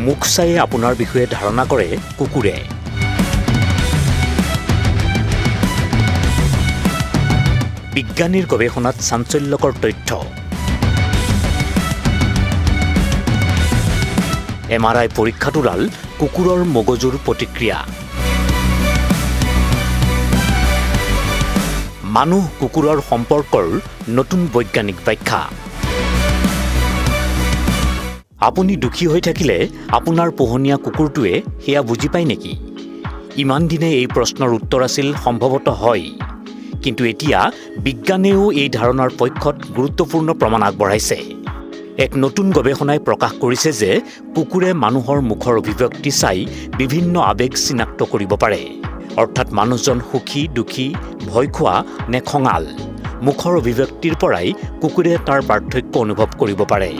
মুখ চাইয়ে আপোনাৰ বিষয়ে ধাৰণা কৰে কুকুৰে। বিজ্ঞানীৰ গৱেষণাত চাঞ্চল্যকৰ তথ্য। MRI পৰীক্ষাত ওলাল কুকুৰৰ মগজুৰ প্ৰতিক্ৰিয়া। মানুহ কুকুৰৰ সম্পৰ্কৰ নতুন বৈজ্ঞানিক ব্যাখ্যা। আপুনি দুখী হৈ থাকিলে আপোনাৰ পোহনীয়া কুকুৰটোৱে সেয়া বুজি পায় নেকি? ইমান দিনে এই প্ৰশ্নৰ উত্তৰ আছিল সম্ভৱতঃ হয়। কিন্তু এতিয়া বিজ্ঞানেও এই ধাৰণাৰ পক্ষত গুৰুত্বপূৰ্ণ প্ৰমাণ আগবঢ়াইছে। এক নতুন গৱেষণাই প্ৰকাশ কৰিছে যে কুকুৰে মানুহৰ মুখৰ অভিব্যক্তি চাই বিভিন্ন আৱেগ চিনাক্ত কৰিব পাৰে। অৰ্থাৎ মানুহজন সুখী, দুখী, ভয় খোৱা নে খঙাল, মুখৰ অভিব্যক্তিৰ পৰাই কুকুৰে তাৰ পাৰ্থক্য অনুভৱ কৰিব পাৰে।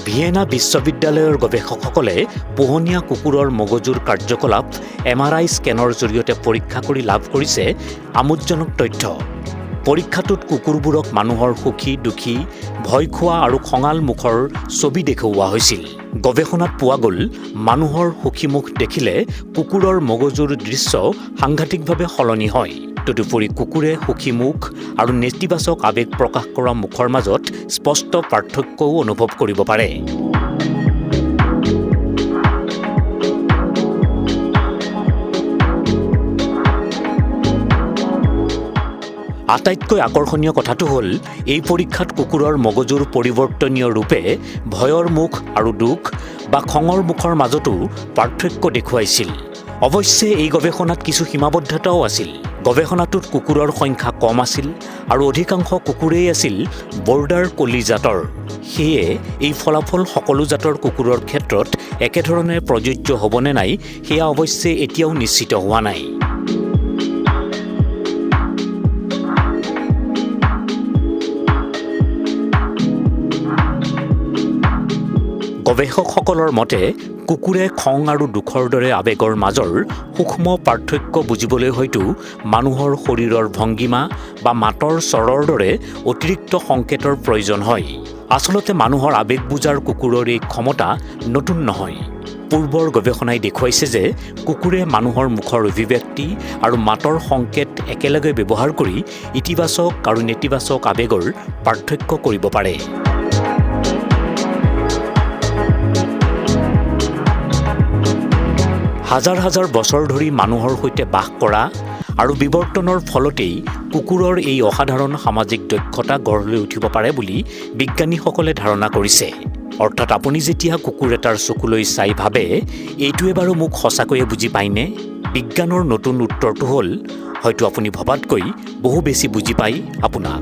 ভিয়েনা বিশ্ববিদ্যালয়ৰ গৱেষকসকলে পোহনীয়া কুকুৰৰ মগজুৰ কাৰ্যকলাপ MRI স্কেনৰ জৰিয়তে পৰীক্ষা কৰি লাভ কৰিছে আমোদজনক তথ্য। পৰীক্ষাটোত কুকুৰবোৰক মানুহৰ সুখী, দুখী, ভয় খোৱা আৰু খঙাল মুখৰ ছবি দেখুওৱা হৈছিল। গৱেষণাত পোৱা গ'ল মানুহৰ সুখী মুখ দেখিলে কুকুৰৰ মগজুৰ দৃশ্য সাংঘাতিকভাৱে সলনি হয়। তদুপৰি কুকুৰে সুখী মুখ আৰু নেতিবাচক আৱেগ প্ৰকাশ কৰা মুখৰ মাজত স্পষ্ট পাৰ্থক্যও অনুভৱ কৰিব পাৰে। আটাইতকৈ আকৰ্ষণীয় কথাটো হ'ল এই পৰীক্ষাত কুকুৰৰ মগজুৰ পৰিৱৰ্তনীয় ৰূপে ভয়ৰ মুখ আৰু দুখ বা খঙৰ মুখৰ মাজতো পাৰ্থক্য দেখুৱাইছিল। অৱশ্যে এই গৱেষণাত কিছু সীমাবদ্ধতাও আছিল। গৱেষণাটোত কুকুৰৰ সংখ্যা কম আছিল আৰু অধিকাংশ কুকুৰেই আছিল বৰ্ডাৰ কলি জাতৰ। সেয়ে এই ফলাফল সকলো জাতৰ কুকুৰৰ ক্ষেত্ৰত একেধৰণে প্ৰযোজ্য হ'বনে নাই সেয়া অৱশ্যে এতিয়াও নিশ্চিত হোৱা নাই। গৱেষকসকলৰ মতে কুকুৰে খং আৰু দুখৰ দৰে আৱেগৰ মাজৰ সূক্ষ্ম পাৰ্থক্য বুজিবলৈ হয়তো মানুহৰ শৰীৰৰ ভংগিমা বা মাতৰ স্বৰৰ দৰে অতিৰিক্ত সংকেতৰ প্ৰয়োজন হয়। আচলতে মানুহৰ আৱেগ বুজাৰ কুকুৰৰ এই ক্ষমতা নতুন নহয়। পূৰ্বৰ গৱেষণাই দেখুৱাইছে যে কুকুৰে মানুহৰ মুখৰ অভিব্যক্তি আৰু মাতৰ সংকেত একেলগে ব্যৱহাৰ কৰি ইতিবাচক আৰু নেতিবাচক আৱেগৰ পাৰ্থক্য কৰিব পাৰে। হাজাৰ হাজাৰ বছৰ ধৰি মানুহৰ সৈতে বাস কৰা আৰু বিৱৰ্তনৰ ফলতেই কুকুৰৰ এই অসাধাৰণ সামাজিক দক্ষতা গঢ় লৈ উঠিব পাৰে বুলি বিজ্ঞানীসকলে ধাৰণা কৰিছে। অৰ্থাৎ আপুনি যেতিয়া কুকুৰ এটাৰ চকুলৈ চাই ভাবে এইটোৱে বাৰু মোক সঁচাকৈয়ে বুজি পায়নে? বিজ্ঞানৰ নতুন উত্তৰটো হ'ল হয়তো আপুনি ভবাতকৈ বহু বেছি বুজি পায় আপোনাক।